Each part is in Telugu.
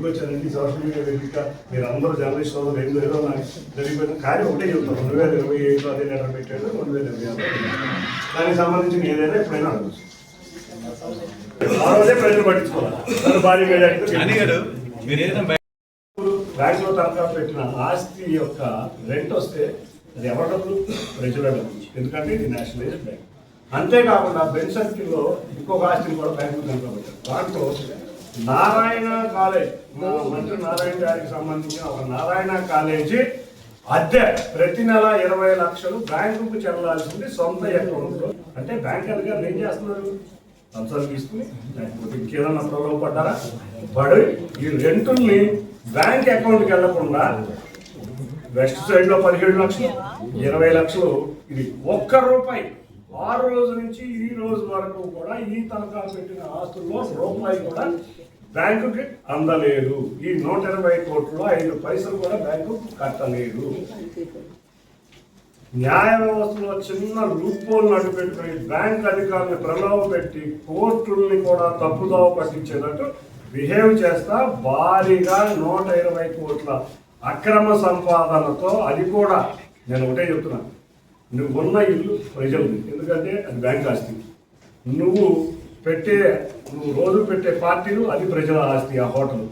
వచ్చానండి సోషల్ మీడియా వేదిక మీరు అందరూ జర్నలిస్ట్ సోదరులు ఏదో ఏదో నాకు జరిగిపోయింది. కానీ ఒకటే చెప్తాను 2027 అదే లెటర్ పెట్టాడు 2026 దానికి సంబంధించిన ఏదైనా ఎప్పుడైనా అడగచ్చు. ఆ రోజే ప్రజలు పట్టించుకోవాలి. భారీ బ్యాంకులో తనఖా పెట్టిన ఆస్తి యొక్క రెంట్ వస్తే అది ఎవరి డబ్బులు? ప్రజల డబ్బులు. ఎందుకంటే ఇది నేషనలైజ్డ్ బ్యాంక్. అంతేకాకుండా బెంచ్ సర్కిల్లో ఇంకొక ఆస్తిని కూడా బ్యాంకు తనఖా పెట్టారు. దాంట్లో నారాయణ కాలేజ్ మంత్రి నారాయణ గారికి సంబంధించిన ఒక నారాయణ కాలేజీ అద్దె ప్రతి నెల 20 లక్షలు బ్యాంకుకు చెల్లాల్సింది సొంత అకౌంట్లో. అంటే బ్యాంక్ అధికారులు ఏం చేస్తున్నారు? అంశాలు తీసుకుని లేకపోతే ఇంకేదన్నా ప్రలోభ పడ్డారా? పడి ఈ రెంటుల్ని బ్యాంక్ అకౌంట్కి వెళ్లకుండా వెస్ట్ సైడ్ లో 17 లక్షలు 20 లక్షలు ఇది ఒక్క రూపాయి ఆ రోజు నుంచి ఈ రోజు వరకు కూడా ఈ తనఖా పెట్టిన ఆస్తుల్లో రూపాయి కూడా బ్యాంకుకి అందలేదు. ఈ 120 కోట్లు 5 పైసలు కూడా బ్యాంకు కట్టలేదు. న్యాయ వ్యవస్థలో చిన్న లూప్హోల్ నడు పెట్టుకుని బ్యాంక్ అధికారులను ప్రలోభ పెట్టి కోర్టుల్ని కూడా తప్పుదోవ పట్టించేటట్టు బిహేవ్ చేస్తా భారీగా 120 కోట్ల అక్రమ సంపాదనతో, అది కూడా నేను ఒకటే చెప్తున్నాను, నువ్వు ఉన్న ఇల్లు ప్రజలది, ఎందుకంటే అది బ్యాంక్ ఆస్తి. నువ్వు రోజు పెట్టే పార్టీలు అది ప్రజల ఆస్తి. ఆ హోటల్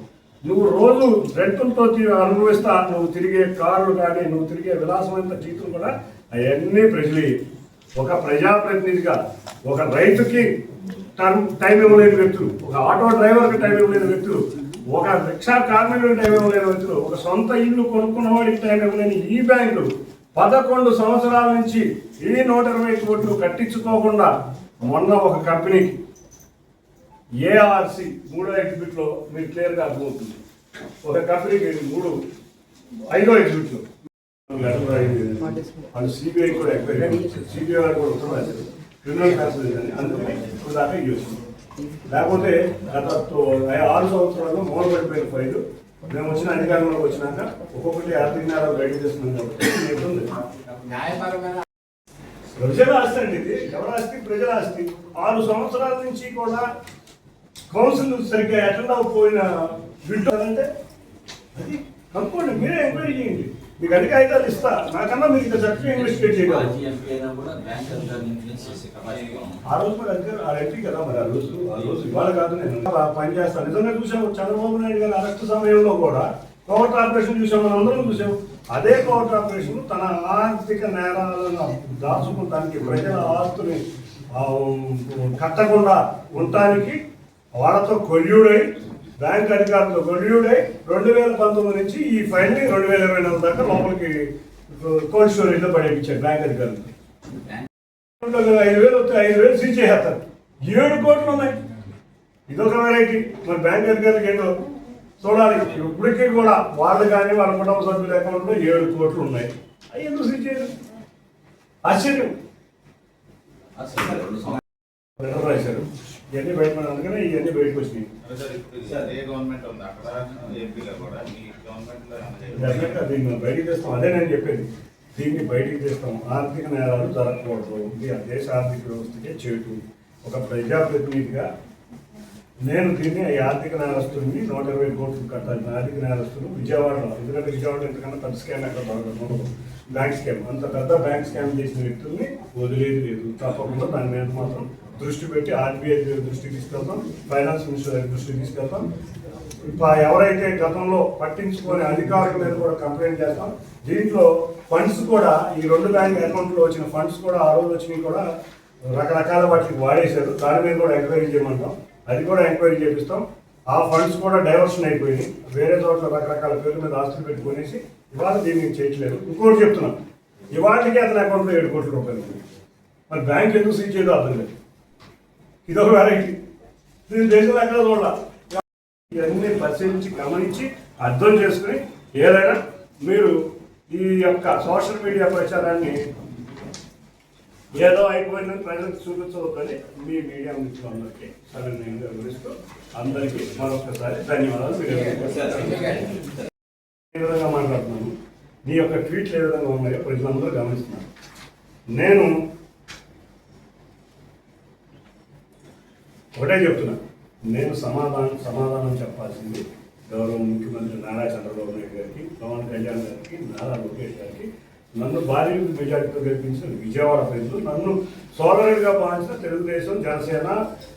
నువ్వు రోజు రెంటులతో అనుభవిస్తా నువ్వు తిరిగే కార్లు కానీ నువ్వు తిరిగే విలాసమైన జీతం కూడా అవన్నీ ప్రజలే. ఒక ప్రజాప్రతినిధిగా ఒక రైతుకి టైం ఇవ్వలేని వ్యక్తులు, ఒక ఆటో డ్రైవర్కి టైం ఇవ్వలేని వ్యక్తులు, ఒక రిక్షా కార్మికుడికి టైం ఇవ్వలేని వ్యక్తులు, ఒక సొంత ఇల్లు కొనుక్కున్న వాడికి టైం ఇవ్వలేని ఈ బ్యాంకులు 11 సంవత్సరాల నుంచి ఈ 120 కోట్లు కట్టించుకోకుండా మొన్న ఒక కంపెనీకి ఏఆర్సి 3వ ఎగ్జిబిట్లో మీరు క్లియర్గా అర్థమవుతుంది. ఒక కంపెనీకి 5వ ఎగ్జిబిట్లో అది సిబిఐ కూడా ఎంక్వైరీ సిబిఐ కూడా ఉత్తరం రాశారు క్రిమినల్ కేసులు అని. అందుకని ఇప్పుడు దాకా చేస్తుంది. లేకపోతే గత 6 సంవత్సరాల్లో మూలపడిపోయిన ఫైలు మేము వచ్చిన అధికారంలోకి వచ్చినాక ఒక్కొక్కటి ఆర్థిక నేరాలు బయట చేస్తున్నాం. కాబట్టి ప్రజల ఆస్తి అండి ఇది. ఎవరి ఆస్తి? ప్రజల ఆస్తి. 6 సంవత్సరాల నుంచి కూడా కౌన్సిల్ సరిగ్గా అటెండ్ అవ్వకపోయిన వింటారంటే అది కనుక్కోండి, మీరే ఎంక్వైరీ చేయండి. మీకు అన్ని కాగితాలు ఇస్తా, నాకన్నా మీకు చక్కగా ఇన్వెస్టిగేట్ చేయగలరు. ఆ రోజు మరి ఎంపీ కదా, మరి ఆ రోజు ఇవాళ కాదు. నేను పని చేస్తాను. నిజంగా చూసాము చంద్రబాబు నాయుడు గారి అరెస్ట్ సమయంలో కూడా కోవర్ట్ ఆపరేషన్ చూసాం, మనం అందరం చూసాం. అదే కోవర్ట్ ఆపరేషన్ తన ఆర్థిక నేరాలను దాచుకుంటానికి, ప్రజల ఆస్తుని కట్టకుండా ఉండటానికి వాళ్ళతో కొల్యూడై, బ్యాంక్ అధికారులతో కొల్యూడై 2019 నుంచి ఈ ఫైల్ని 2024 దాకా లోపలికి కోల్డ్ స్టోరేజ్లో పడేపించారు బ్యాంక్ అధికారులు. 5,000 వస్తే 5,000 సీజ్ చేసేస్తారు. 7 కోట్లు ఉన్నాయి. ఇదొక వెరైటీ. మరి బ్యాంక్ అధికారులకి ఏంటో చూడాలి. ఇప్పటికీ కూడా వాళ్ళు కానీ వాళ్ళ కుటుంబ సభ్యుల అకౌంట్లో 7 కోట్లు ఉన్నాయి. అవి ఎందుకు సీజ్ చేయరు? ఆశ్చర్యం. రాశారు ఇవన్నీ బయట, అందుకనే ఇవన్నీ బయటకు వచ్చినాయి. దీన్ని బయటికి తెస్తాం. అదే నేను చెప్పేది, దీన్ని బయటికి తెస్తాం. ఆర్థిక నేరాలు జరగకూడదు. ఇది దేశ ఆర్థిక వ్యవస్థకే చేటు. ఒక ప్రజాప్రతినిధిగా నేను దీన్ని ఈ ఆర్థిక నేరస్తుల్ని 120 కోట్లు కట్టాలి. ఆర్థిక నేరస్తులు విజయవాడలో, ఎందుకంటే విజయవాడ ఎంతకన్నా పెద్ద స్కామ్ ఎక్కడ బాగా బ్యాంక్ స్కామ్, అంత పెద్ద బ్యాంక్ స్కామ్ చేసిన వ్యక్తుల్ని వదిలేదు లేదు. తప్పకుండా దాని మీద మాత్రం దృష్టి పెట్టి ఆర్బీఐ దృష్టికి తీసుకెళ్తాం, ఫైనాన్స్ మినిస్టర్ దృష్టికి తీసుకెళ్తాం. ఎవరైతే గతంలో పట్టించుకునే అధికారుల మీద కూడా కంప్లైంట్ చేస్తాం. దీంట్లో ఫండ్స్ కూడా ఈ 2 బ్యాంక్ అకౌంట్లో వచ్చిన ఫండ్స్ కూడా ఆ రోజు వచ్చినవి కూడా రకరకాల వాటికి వాడేశారు. దాని మీద కూడా ఎంక్వైరీ చేయమంటాం. అది కూడా ఎంక్వైరీ చేపిస్తాం. ఆ ఫండ్స్ కూడా డైవర్షన్ అయిపోయినాయి. వేరే చోట్ల రకరకాల పేర్ల మీద ఆస్తులు పెట్టుకునేసి ఇవాళ దీన్ని చేయట్లేదు. ఇంకోటి చెప్తున్నాం, ఇవాళకి అతని అకౌంట్లో 7 కోట్ల రూపాయలు. మరి బ్యాంక్ ఎందుకు సీజ్ చేయదో అర్థం లేదు. ఇదొక వెరైటీ. దీని దేశంలో ఎక్కడ చూడాలి. ఇవన్నీ పరిశీలించి గమనించి అర్థం చేసుకుని ఏదైనా మీరు ఈ యొక్క సోషల్ మీడియా ప్రచారాన్ని ఏదో అయిపోయిందని ప్రజలకు చూపించవద్దని మీ మీడియా మిత్రులందరికీ సవినయంగా వివరిస్తూ అందరికీ మరొకసారి ధన్యవాదాలు. మీరు ఏ విధంగా మాట్లాడుతున్నాను, మీ యొక్క ట్వీట్లు ఏ విధంగా ఉన్నాయో ప్రజలందరూ గమనిస్తున్నారు. నేను ఒకటే చెప్తున్నా, నేను సమాధానం చెప్పాల్సింది గౌరవ ముఖ్యమంత్రి నారా చంద్రబాబు నాయుడు గారికి, పవన్ కళ్యాణ్ గారికి, నారా లోకేష్ గారికి, నన్ను భారీ మెజార్టీతో గెలిపించిన విజయవాడ ప్రజలు, నన్ను సోదరుడిగా భావించిన తెలుగుదేశం, జనసేన,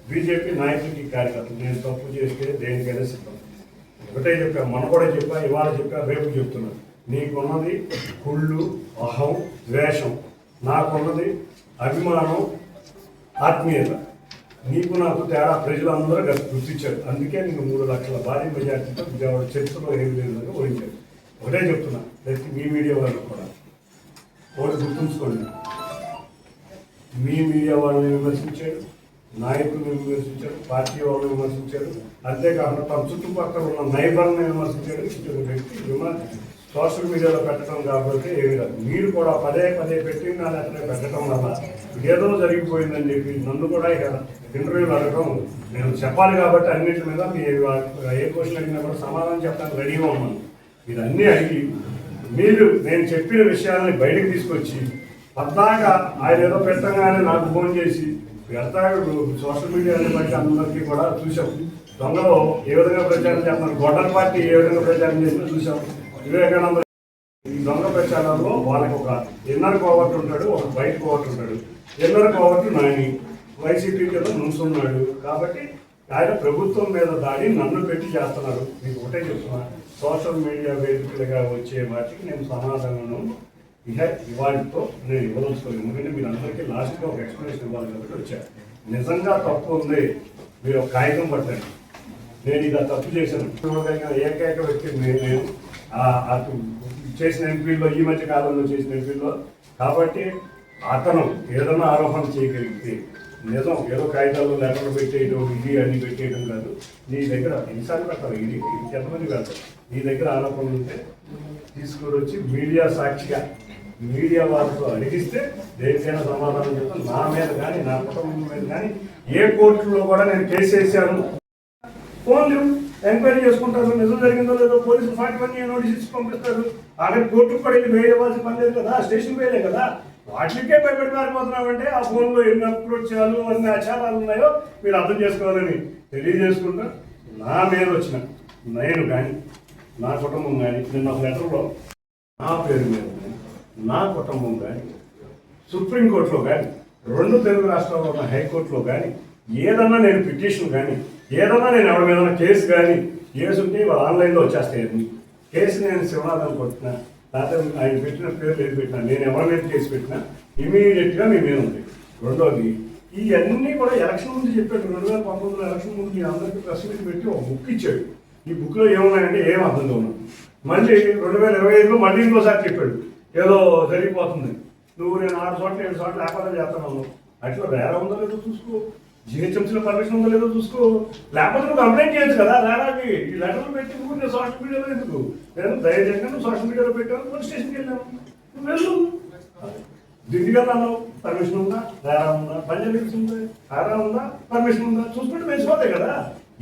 బీజేపీ నాయకులకి, కార్యకర్తలు, నేను తప్పు చేస్తే దేనికైనా సిద్ధం. ఒకటే చెప్పా, మన కూడా చెప్పా, ఇవాళ చెప్పా, రేపు చెప్తున్నాను. నీకున్నది కుళ్ళు, అహం, ద్వేషం. నాకున్నది అభిమానం, ఆత్మీయత. నీకు నాకు తేడా ప్రజలందరూ గుర్తించారు. అందుకే నేను 3 లక్షల భారీ మెజార్టీతో విజయవాడ చరిత్రలో ఏమి లేదని ఓడించారు. ఒకటే చెప్తున్నా ప్రతి మీ మీడియా వాళ్ళు కూడా ఒకటి గుర్తుంచుకోండి. మీ మీడియా వాళ్ళని విమర్శించారు, నాయకులను విమర్శించారు, పార్టీ వాళ్ళని విమర్శించారు, అంతేకాకుండా తన చుట్టుపక్కల ఉన్న నైబర్ని విమర్శించారు. ఇటువంటి వ్యక్తి సోషల్ మీడియాలో పెట్టడం కాబట్టి ఏమి కాదు. మీరు కూడా పదే పెట్టి నా లెక్కనే పెట్టడం వల్ల ఏదో జరిగిపోయిందని చెప్పి నన్ను కూడా ఇంటర్వ్యూలు అడగడం నేను చెప్పాలి కాబట్టి అన్నింటి మీద మీ ఏ క్వశ్చన్ అడిగినా కూడా సమాధానం చెప్పడానికి రెడీగా ఉన్నాను. ఇదన్నీ అడిగి మీరు నేను చెప్పిన విషయాలని బయటకు తీసుకొచ్చి పద్దాకా ఆయన ఏదో పెట్టగానే నాకు ఫోన్ చేసి పెడతాడు. సోషల్ మీడియాని బట్టి అందరికీ కూడా చూసాం. దొంగలో ఏ విధంగా ప్రచారం చేస్తున్నారు, గొడ్డల పార్టీ ఏ విధంగా ప్రచారం చేసినా చూసాం. వివేకానంద ఈ దొంగ ప్రచారంలో వాళ్ళకి ఒక ఇన్నర్ కోవర్ట్ ఉంటాడు, ఒక బయట కోవర్ట్ ఉంటాడు. ఇన్నర్ కోవర్ట్ నాని వైసీపీ కింద నుంచున్నాడు కాబట్టి ఆయన ప్రభుత్వం మీద దాడి నన్ను పెట్టి చేస్తున్నారు. మీకు ఒకటే చెప్తున్నా, సోషల్ మీడియా వేదికలుగా వచ్చే వాటికి నేను సమాధానం ఇవాళతో నేను ఇవ్వదలుచుకోలేదు. ఎందుకంటే మీరు అందరికీ లాస్ట్గా ఒక ఎక్స్ప్లెనేషన్ ఇవ్వాలి కాబట్టి వచ్చాను. నిజంగా తప్పు ఉంది, మీరు ఒక కాగితం పట్టండి. నేను ఇక తప్పు చేశాను. ఏకైక వ్యక్తి నేను అటు చేసిన ఎంపీల్లో, ఈ మధ్య కాలంలో చేసిన ఎంపీల్లో. కాబట్టి అతను ఏదైనా ఆరోపణ చేయగలిగితే నిజం, ఏదో కాగితాల్లో లెటర్లు పెట్టేయడం, ఇది అన్ని పెట్టేయడం కాదు. నీ దగ్గర ఎన్నిసార్లు పెట్టాలి, ఇది ఎంతమంది పెడతారు. నీ దగ్గర ఆరోపణలు ఉంటే తీసుకొని వచ్చి మీడియా సాక్షిగా మీడియా వాళ్ళతో అడిగిస్తే దేనికైనా సమాధానం చెప్తాను. నా మీద కానీ, నా కుటుంబం మీద కానీ ఏ కోర్టులో కూడా నేను కేసు వేసాను. ఫోన్లు ఎంక్వైరీ చేసుకుంటారు, నిజం జరిగిందో లేదో పోలీసులు 41 నోటీస్ ఇచ్చి పంపిస్తారు. అక్కడ కోర్టుకు పడి వేయవలసిన పని లేదు కదా, స్టేషన్ వేయలే కదా. వాటికే భయపడి మారిపోతున్నామంటే ఆ ఫోన్లో ఎన్ని అప్లోడ్ చేయాలో, అన్ని ఆచారాలు ఉన్నాయో మీరు అర్థం చేసుకోవాలని తెలియజేసుకుంటా. నా మీద వచ్చిన నేను కానీ, నా కుటుంబం కానీ, నిన్న ఒక లెటర్లో నా పేరు మీద కానీ, నా కుటుంబం కానీ, సుప్రీంకోర్టులో కానీ, 2 తెలుగు రాష్ట్రాల్లో ఉన్న హైకోర్టులో కానీ ఏదన్నా నేను పిటిషన్ కానీ, ఏదన్నా నేను ఎవరి మీద కేసు కానీ, కేసు ఉంటే వాళ్ళు ఆన్లైన్లో వచ్చేస్తాయి. కేసు నేను శివనాథం కొట్టినా, లేకపోతే ఆయన పెట్టిన పేర్లు ఏది పెట్టినా, నేను ఎవరి మీద కేసు పెట్టినా ఇమీడియట్గా మీ మీద ఉంది. రెండోది, ఇవన్నీ కూడా ఎలక్షన్ ముందు చెప్పాడు. 2019 ఎలక్షన్ ముందు మీ అందరికీ ప్రెస్ మీట్ పెట్టి ఒక బుక్ ఇచ్చాడు. ఈ బుక్లో ఏమున్నాయంటే ఏం అర్థంగా ఉన్నాం. మళ్ళీ 2025లో మళ్ళీ ఇంకోసారి చెప్పాడు, ఏదో జరిగిపోతుంది, నువ్వు నేను 6 చోట్ల 7 చోట్ల వ్యాపారం చేస్తున్నాను. అట్లా వేరే ఉందో లేదో చూసుకో, జిహెచ్ఎంసీలో పర్మిషన్ ఉందో లేదో చూసుకో, లేకపోతే నువ్వు కంప్లైంట్ చేయొచ్చు కదా. రారాకి ఈ లెటర్లు పెట్టి నువ్వు నేను సోషల్ మీడియాలో ఎందుకు, నేను ధైర్యంగా నువ్వు సోషల్ మీడియాలో పెట్టాను, పోలీస్ స్టేషన్కి వెళ్ళాను, నువ్వు వెళ్ళు. దిల్లీగా అన్నావు, పర్మిషన్ ఉందా, రారా ఉందా, పంజాబ్ ఉందా, రారా ఉందా, పర్మిషన్ ఉందా చూసుకుంటే తెలిసిపోతాయి కదా.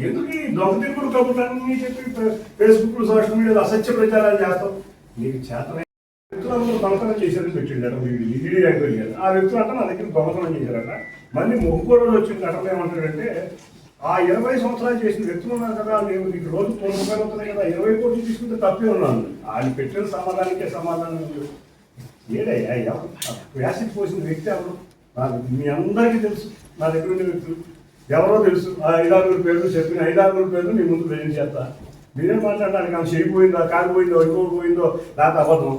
ఎందుకు ఈ దొంగ తిరుగుడు కబుర్లన్నీ చెప్పి ఫేస్బుక్లో సోషల్ మీడియాలో అసత్య ప్రచారాలు చేస్తావు. నీకు చేతనే వ్యక్తులందరూ దొంగతనం చేశారని పెట్టిండట ఈడీ ఎంక్వైరీ చేయాలి. ఆ వ్యక్తులు అంటే నా దగ్గర దొంగతనం చేశారట. మళ్ళీ మొక్కుకోవడం వచ్చిన ఘటన ఏమంటాడంటే, ఆ 20 సంవత్సరాలు చేసిన వ్యక్తులు ఉన్నారు కదా, నేను నీకు రోజు 100 రూపాయలు అవుతున్నాయి కదా, 20 కోట్లు తీసుకుంటే తప్పే ఉన్నాను. ఆయన పెట్టిన సమాధానికే సమాధానం ఏడయ్యా వ్యాసిక్ పోసిన వ్యక్తి ఎవరు నాకు మీ అందరికీ తెలుసు. నా దగ్గర ఉండే వ్యక్తులు ఎవరో తెలుసు. ఆ 5-6 పేర్లు చెప్పిన 5-6 పేర్లు మీ ముందు ప్రజెంట్ చేస్తా. మీరేం మాట్లాడడానికి ఆమె చేయిపోయిందో, కాలిపోయిందో, ఇంకోటి పోయిందో, లేకపోతే అబద్ధం.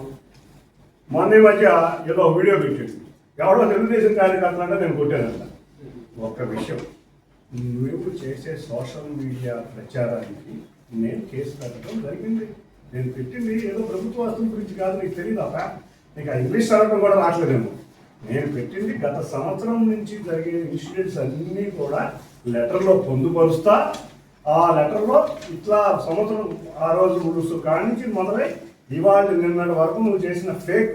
మొన్న మధ్య ఏదో వీడియో పెట్టాడు, ఎవడో తెలుగుదేశం కార్యకర్తలు అంటే నేను కొట్టానంట. ఒక్క విషయం, నువ్వు చేసే సోషల్ మీడియా ప్రచారానికి నేను కేసు పెట్టడం జరిగింది. నేను పెట్టింది ఏదో ప్రభుత్వ వస్తువుల గురించి కాదు, నీకు తెలియదా? నీకు ఆ ఇంగ్లీష్ చదవడం కూడా రావట్లేదేమో. నేను పెట్టింది గత సంవత్సరం నుంచి జరిగే ఇన్సిడెంట్స్ అన్నీ కూడా లెటర్లో పొందుపరుస్తా. ఆ లెటర్లో ఇట్లా సంవత్సరం ఆ రోజు ఉడుసు కానించి మొదలై ఇవాళ నిన్నటి వరకు నువ్వు చేసిన ఫేక్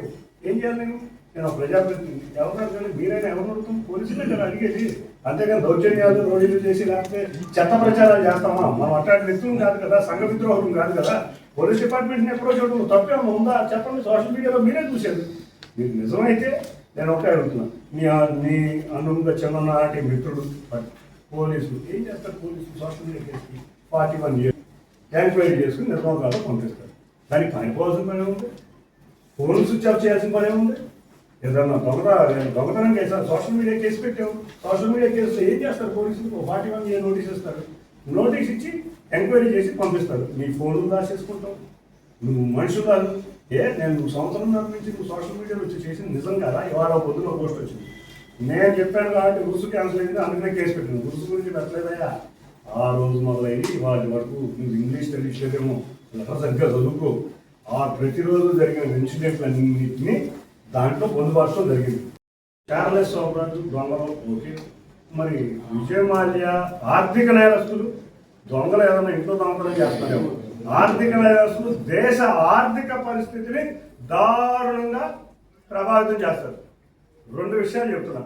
ఏం చేయాలి? నేను ప్రజాప్రతినిధి ఎవరు కానీ మీరైనా ఎవరు అడుగుతాం? పోలీసులే కదా అడిగేది. అంతేగాని దౌర్జన్యాలు రోడ్లు చేసి లేకపోతే చెత్త ప్రచారాలు చేస్తామా? మనం అట్లాంటి వ్యక్తులు కాదు కదా, సంఘ విద్రోహులు కాదు కదా. పోలీస్ డిపార్ట్మెంట్ని ఎప్పుడో చూడడం తప్పేమో ఉందా చెప్పండి. సోషల్ మీడియాలో మీరే చూసేది. మీకు నిజమైతే నేను ఒకటే అడుగుతున్నా, నీ అనువుగా చిన్ననాటి మిత్రుడు పోలీసులు ఏం చేస్తారు? పోలీసులు సోషల్ మీడియా కేసుకి 41 years ఎంక్వైరీ చేసుకుని నిర్వాహకాలు పంపిస్తారు. దానికి కానిపోవాల్సిన పని ఉంది, ఫోన్ స్విచ్ ఆఫ్ చేయాల్సిన పని ఉంది. ఏదన్నా దొంగతనం కేసు సోషల్ మీడియా కేసు పెట్టాము, సోషల్ మీడియా కేసులో ఏం చేస్తారు పోలీసులు? 41A నోటీస్ ఇస్తారు, నోటీస్ ఇచ్చి ఎంక్వైరీ చేసి పంపిస్తారు. నీ ఫోన్లు దాచేసుకుంటావు, నువ్వు మనుషులు కాదు. నేను సంవత్సరంన్నర నుంచి నువ్వు సోషల్ మీడియాలో వచ్చి చేసింది నిజం కదా? ఇవాళ పొద్దున పోస్ట్ వచ్చింది, నేను చెప్పాను కాబట్టి రుసు క్యాన్సిల్ అయింది, అందుకనే కేసు పెట్టింది. రుసు గురించి పెట్టలేదయ్యా, ఆ రోజు మొదలైంది ఇవాళ వరకు. నువ్వు ఇంగ్లీష్ తెలియట్లేదేమో, లెటర్ సరిగ్గా చదువుకో. ఆ ప్రతిరోజు జరిగిన ఇన్సిడెంట్లన్నింటినీ దాంట్లో పొందుపరచడం జరిగింది. చార్లెస్ సోమరాజు దొంగలు ఓకే, మరి విజయ్ మాల్యా ఆర్థిక నేరస్తులు, దొంగలు ఏదైనా ఇంట్లో దొంగతనం చేస్తారేమో, ఆర్థిక నేరస్తులు దేశ ఆర్థిక పరిస్థితిని దారుణంగా ప్రభావితం చేస్తారు. రెండు విషయాలు చెప్తున్నా.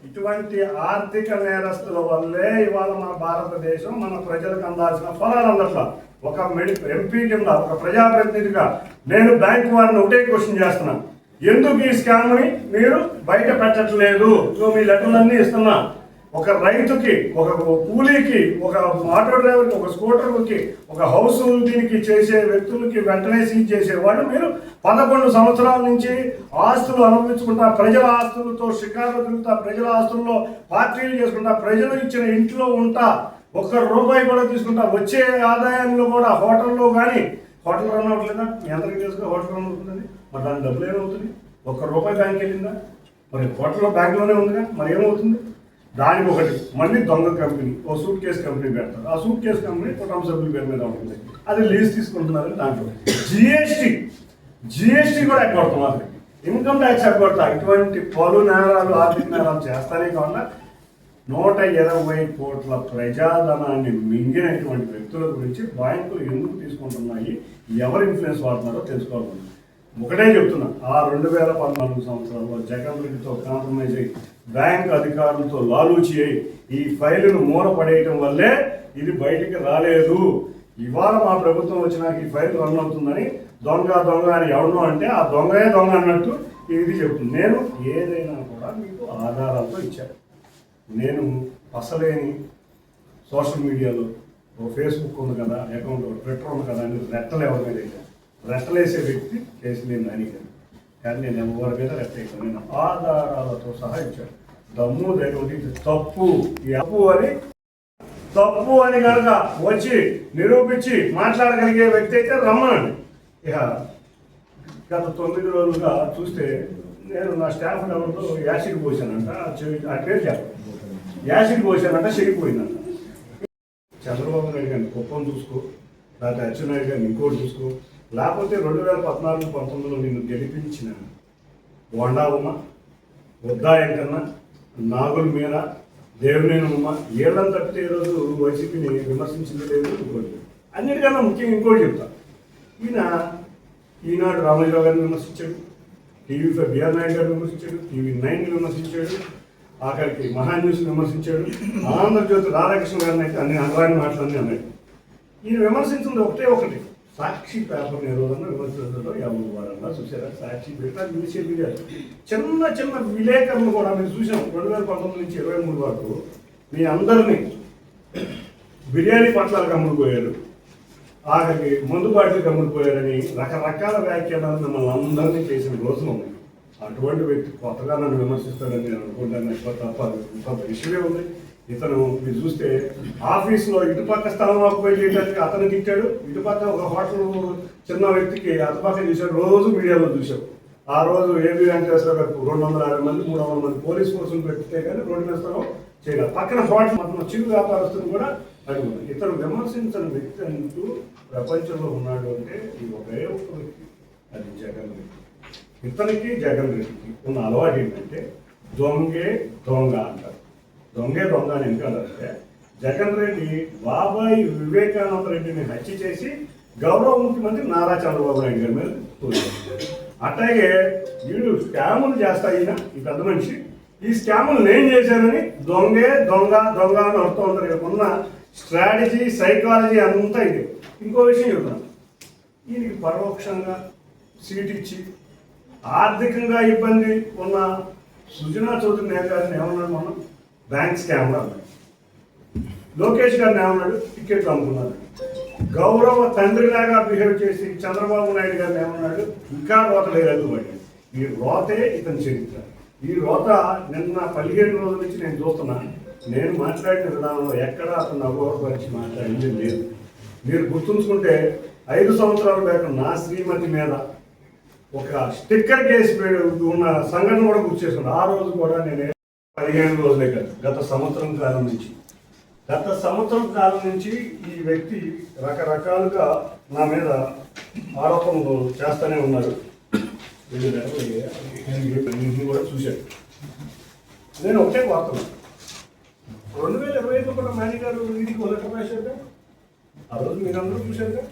ఇటువంటి ఆర్థిక నేరస్తుల వల్లే ఇవాళ మన భారతదేశం మన ప్రజలకు అందాల్సిన ఫలాలు అందట్లా. ఒక ఎంపీ కింద, ఒక ప్రజాప్రతినిధిగా నేను బ్యాంక్ వారిని ఒకటే క్వశ్చన్ చేస్తున్నా, ఎందుకు ఈ స్కామ్ని మీరు బయట పెట్టట్లేదు? మీ లెటర్లన్నీ ఇస్తున్నా. ఒక రైతుకి, ఒక కూలీకి, ఒక ఆటో డ్రైవర్కి, ఒక స్కూటర్కి, ఒక హౌస్ దీనికి చేసే వ్యక్తులకి వెంటనే సీజ్ చేసేవాడు. మీరు 11 సంవత్సరాల నుంచి ఆస్తులు అనుభవించుకుంటా, ప్రజల ఆస్తులతో షికారులు తిరుగుతా, ప్రజల ఆస్తుల్లో పార్టీలు చేసుకుంటా, ప్రజలు ఇచ్చిన ఇంట్లో ఉంటా, ₹1 కూడా తీసుకుంటా, వచ్చే ఆదాయంలో కూడా హోటల్లో కానీ, హోటల్ రన్ అవ్వట్లేదా? మీ అందరికీ తెలుసుగా హోటల్ రన్ అవుతుందని. మరి దాని డబ్బులు ఏమవుతుంది? ₹1 బ్యాంక్ వెళ్ళిందా? మరి హోటల్లో బ్యాంకులోనే ఉందిగా, మరి ఏమవుతుంది? దానికి ఒకటి మళ్ళీ దొంగ కంపెనీ, ఓ సూట్ కేసు కంపెనీ పెడతారు. ఆ సూట్ కేసు కంపెనీ కుటుంబ సభ్యుల పేరు మీద ఉంటుంది, అది లీజ్ తీసుకుంటున్నారని దాంట్లో జిఎస్టీ కూడా ఎగ్గొడతాం, ఇన్కమ్ ట్యాక్స్ ఎగ్గొడతా. ఇటువంటి పలు నేరాలు, ఆర్థిక నేరాలు చేస్తానే కాకుండా 120 కోట్ల ప్రజాధనాన్ని మింగినటువంటి వ్యక్తుల గురించి బ్యాంకులు ఎందుకు తీసుకుంటున్నాయి, ఎవరు ఇన్ఫ్లుయెన్స్ వాడుతున్నారో తెలుసుకోవాలి. ఒకటే చెప్తున్నా, ఆ 2014 సంవత్సరాల్లో జగన్ రెడ్డితో కాంప్రమైజ్ అయ్యి బ్యాంక్ అధికారులతో లాలూచి అయ్యి ఈ ఫైలును మూలపడేయటం వల్లే ఇది బయటికి రాలేదు. ఇవాళ మా ప్రభుత్వం వచ్చినాక ఈ ఫైల్ రన్ అవుతుందని దొంగ అని ఎవడో అంటే ఆ దొంగ అన్నట్టు ఇది చెప్తుంది. నేను ఏదైనా కూడా మీకు ఆధారాలతో ఇచ్చాను. నేను అసలేని సోషల్ మీడియాలో ఫేస్బుక్ ఉంది కదా అకౌంట్, ట్విట్టర్ ఉంది కదా అని రెట్టలు ఎవరి మీద వేసాను. రెట్టలేసే వ్యక్తి కేసు నేను అడిగాను, కానీ నేను ఎవరి మీద రెట్టేసాను. నేను ఆధారాలతో సహా ఇచ్చాను. దమ్ము దగ్గర తప్పు అని కనుక వచ్చి నిరూపించి మాట్లాడగలిగే వ్యక్తి అయితే రమ్మనండి. ఇక గత 9 రోజులుగా చూస్తే నేను నా స్టాఫ్ ఎవరితో యాసిడ్ పోసానంట, ఆ పేరు చెప్పాను, యాసిడ్ పోసానంట, చెడిపోయిందంట. చంద్రబాబు నాయుడు గారిని కుప్పం చూసుకో, లేకపోతే అచ్చెన్నాయుడు గారిని ఇంకోటి చూసుకో, లేకపోతే 2014-19లో నిన్ను గెలిపించిన వండావమ్మ, ఉద్దాయంకన్న, నాగుల మీర, దేవినేని ఉమ్మ, ఏళ్ళని తప్పితే ఈరోజు వైసీపీని విమర్శించింది లేదు. ఇంకోటి అన్నిటికన్నా ముఖ్యంగా ఇంకోటి చెప్తా, ఈనాడు రామయ్యరావు గారిని విమర్శించాడు, TV5 బిఆర్ నాయుడు గారిని విమర్శించాడు, TV9ని విమర్శించాడు, ఆఖరికి మహాన్యూస్ని విమర్శించాడు, ఆంధ్రజ్యోతి రాధాకృష్ణ గారిని అయితే అన్ని అనరాని మాటలన్నీ అన్నాడు. ఈయన విమర్శించింది ఒకటి, సాక్షి పేపర్ నిరోధన విమర్శించడంలో 50 వారాల్లో చూసారా? సాక్షి పేపర్ చిన్న విలేకరులు కూడా మీరు చూసాం. 2019 నుంచి 23 వరకు మీ అందరినీ బిర్యానీ పట్లాలకు అమ్ముడుపోయారు, ఆఖరికి మందు బాటిల్కి అమ్ముడుపోయారని రకరకాల వ్యాఖ్యానాలు మిమ్మల్ని అందరినీ చేసిన రోజులు ఉన్నాయి. అటువంటి వ్యక్తి కొత్తగా నన్ను విమర్శిస్తాడని నేను అనుకుంటాను. తప్ప విషయమే ఉంది. ఇతను మీరు చూస్తే ఆఫీస్లో ఇటుపక్క స్థలం ఆక్యుపై చేయడానికి అతను తిట్టాడు, ఇటుపక్క ఒక హోటల్ చిన్న వ్యక్తికి అటుపక్క చూశాడు, రోజు మీడియాలో చూశాడు. ఆ రోజు ఏబీ వెంకటేశ్వర గారు 250 మంది 300 మంది పోలీస్ ఫోర్సులు పెడితే కానీ రోడ్డు మీద స్థలం చేయలేదు. పక్కన హోటల్ మొత్తం చిరు వ్యాపారస్తులు కూడా అడుగుతుంది. ఇతను విమర్శించిన వ్యక్తి అంటూ ప్రపంచంలో ఉన్నాడు అంటే ఈ ఒకే ఒక వ్యక్తి, అది జగన్ రెడ్డి. ఇతనికి జగన్ రెడ్డికి ఉన్న అలవాటు ఏంటంటే దొంగే దొంగ అంటారు. దొంగే దొంగ అని ఎందుకంటే జగన్ రెడ్డి బాబాయ్ వివేకానంద రెడ్డిని హత్య చేసి గౌరవ ముఖ్యమంత్రి నారా చంద్రబాబు నాయుడు గారి మీద తోచారు. అట్లాగే వీడు స్కాములు చేస్తాయినా ఈ పెద్ద మనిషి, ఈ స్కాములు నేను చేశానని దొంగే దొంగ అని అర్థం ఉంటారు. ఉన్న స్ట్రాటజీ సైకాలజీ అంతా ఇది. ఇంకో విషయం చెప్తాను, ఈయనకి పరోక్షంగా సీట్ ఇచ్చి ఆర్థికంగా ఇబ్బంది ఉన్న సుజనా చౌదరి గారిని ఏమన్నాడు, మనం బ్యాంక్ స్కామ్ అన్నాడు. లోకేష్ గారిని ఏమన్నాడు, టికెట్లు అమ్ముకున్నారు. గౌరవ తండ్రిలాగా బిహేవ్ చేసి చంద్రబాబు నాయుడు గారిని ఏమన్నాడు, ఇంకా రోత లేదు వాడి. ఈ రోతే ఇతని చరిత్ర. ఈ రోత నిన్న 15 రోజుల నుంచి నేను చూస్తున్నాను. నేను మాట్లాడిన విధానంలో ఎక్కడా అతను అగౌరవపరిచి మాట్లాడింది లేదు. మీరు గుర్తుంచుకుంటే 5 సంవత్సరాల బ్యాక్ నా శ్రీమతి మీద ఒక స్టిక్కర్ కేసు ఉన్న సంఘటన కూడా గుర్తు చేసుకున్నాను. ఆ రోజు కూడా నేను 15 రోజులే కాదు, గత సంవత్సరం కాలం నుంచి ఈ వ్యక్తి రకరకాలుగా నా మీద ఆరోపణలు చేస్తూనే ఉన్నారు. కూడా చూశాడు. నేను ఒకటే వార్తను 2025 కూడా మేనీ గారు వీడికి లెటర్ రాశారుగా. ఆ రోజు మీరందరూ చూశారుగా.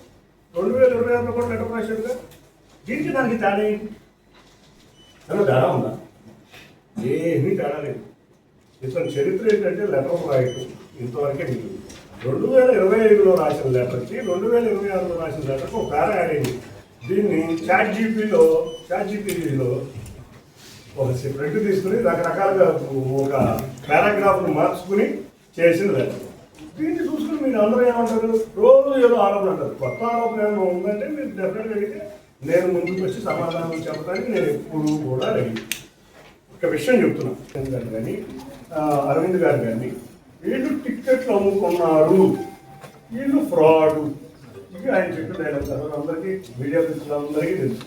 2026 కూడా లెటర్ రాశారుగా. దీనికి దానికి తేడా ఏంటి? ఏమో తేడా ఉందా? ఏమీ తేడా లేదు. ఇతని చరిత్ర ఏంటంటే లెటర్ రాయటం ఇంతవరకే మీకు 2025లో రాసిన లెటర్కి 2026లో రాసిన లెటర్కి ఒక పేరా యాడ్ అయింది. దీన్ని చాట్ జీపీటీలో ఒక ప్రింట్ తీసుకుని రకరకాలుగా ఒక పారాగ్రాఫ్ను మార్చుకుని చేసిన లెటర్. దీన్ని చూసుకుని మీరు అందరూ ఏమంటారు, రోజు ఏదో ఆరోపణ అంటారు. కొత్త ఆరోపణ ఏమైనా ఉందంటే మీరు డెఫినెట్గా అయితే నేను ముందుకు వచ్చి సమాధానం చెప్పడానికి నేను ఎప్పుడు కూడా రెడీ. ఒక విషయం చెప్తున్నాను గారు కానీ అరవింద్ గారు కానీ, వీళ్ళు టిక్కెట్లు అమ్ముకున్నారు, వీళ్ళు ఫ్రాడు, ఇవి ఆయన చెప్పిన డైలాగ్ అందరికీ మీడియా మిత్రులందరికీ తెలుసు.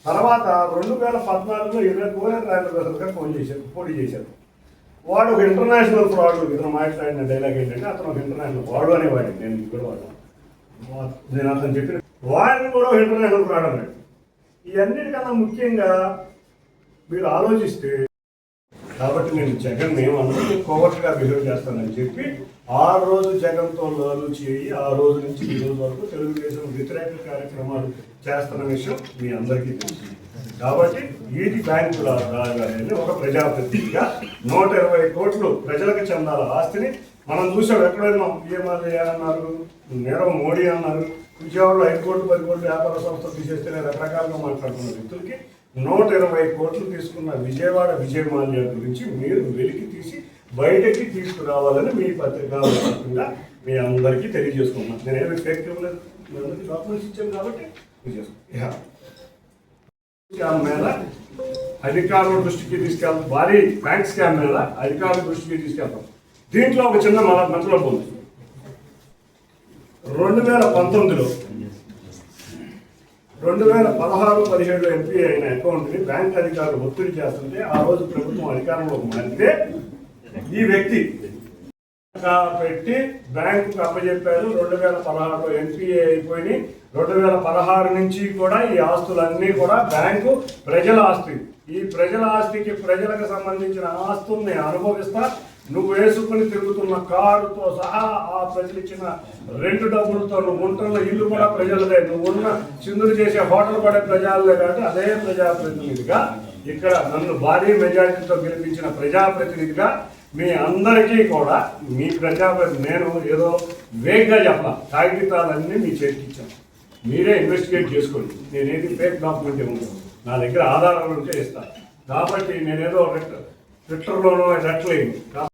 తర్వాత 2014లో కోనేరు రామప్రసాద్ గారు పోటీ చేశారు. వాడు ఒక ఇంటర్నేషనల్ ఫ్రాడ్. ఇతను మాట్లాడిన డైలాగ్ ఏంటంటే అతను ఒక ఇంటర్నేషనల్ వాడు అనేవాడు. నేను ఇక్కడ వాడు నేను అతను చెప్పిన వాడిని కూడా ఒక ఇంటర్నేషనల్ ఫ్రాడ్ అన్నాడు. ఇవన్నిటికన్నా ముఖ్యంగా మీరు ఆలోచిస్తే, కాబట్టి నేను జగన్ ఏమన్నా కోవర్ట్గా బిహేవ్ చేస్తానని చెప్పి ఆ రోజు జగన్తో లాలూచి అయ్యి ఆ రోజు నుంచి ఈ రోజు వరకు తెలుగుదేశం వ్యతిరేక కార్యక్రమాలు చేస్తున్న విషయం మీ అందరికీ తెలుసు. కాబట్టి ఈది బ్యాంకు రాగానే ఒక ప్రజాప్రతినిధిగా 120 కోట్లు ప్రజలకు చెందాల ఆస్తిని మనం చూసాం. ఎక్కడైనా పిఎంఆర్ఏ అన్నారు, నీరవ్ మోడీ అన్నారు, విజయవాడలో 5 కోట్లు 10 కోట్లు వ్యాపార సంస్థలు తీసేస్తేనే రకరకాలుగా మాట్లాడుతున్న వ్యక్తులకి 120 కోట్లు తీసుకున్న విజయవాడ విజయ మాల్యా గురించి మీరు వెలికి తీసి బయటకి తీసుకురావాలని మీ పత్రికా మీ అందరికీ తెలియజేసుకున్నాను. నేనేమి ఫేక్ ఇవ్వలేదు, మీ అందరికీ డాక్యుమెంట్స్ ఇచ్చాను కాబట్టి స్కామ్ మీద అధికారుల దృష్టికి తీసుకెళ్తాం. భారీ బ్యాంక్ స్కామ్ మీద అధికారుల దృష్టికి తీసుకెళ్తాం. దీంట్లో ఒక చిన్న మతలబు ఉంది. 2019లో 2016-17 ఎంపీ అయిన అకౌంట్ని బ్యాంక్ అధికారులు ఒత్తిడి చేస్తుంటే ఆ రోజు ప్రభుత్వం అధికారంలోకి మారితే ఈ వ్యక్తి పెట్టి బ్యాంకుకు అప్పచెప్పారు. 2016లో ఎన్పిఏ అయిపోయి 2016 నుంచి కూడా ఈ ఆస్తులన్నీ కూడా బ్యాంకు ప్రజల ఆస్తి. ఈ ప్రజల ఆస్తికి ప్రజలకు సంబంధించిన ఆస్తుల్ని అనుభవిస్తా నువ్వు వేసుకుని తిరుగుతున్న కారుతో సహా ఆ ప్రజలు ఇచ్చిన 2 డబ్బులతో నువ్వు ఉంటున్న ఇల్లు కూడా ప్రజలదే, నువ్వు ఉన్న చిందులు చేసే హోటల్ పడే ప్రజలదే. కాబట్టి అదే ప్రజాప్రతినిధిగా ఇక్కడ నన్ను భారీ మెజారిటీతో గెలిపించిన ప్రజాప్రతినిధిగా మీ అందరికీ కూడా మీ ప్రజాప్రతినిధి నేను ఏదో వేగ్గా చెప్పాల, కాగితాలన్నీ మీ చేతికి ఇచ్చాను. మీరే ఇన్వెస్టిగేట్ చేసుకోండి. నేనేది ఫేక్ డాక్యుమెంట్ ఉండదు, నా దగ్గర ఆధారాలు ఉంటే ఇస్తాను. కాబట్టి నేనేదో ట్విట్టర్లోనో ఎట్లేదు.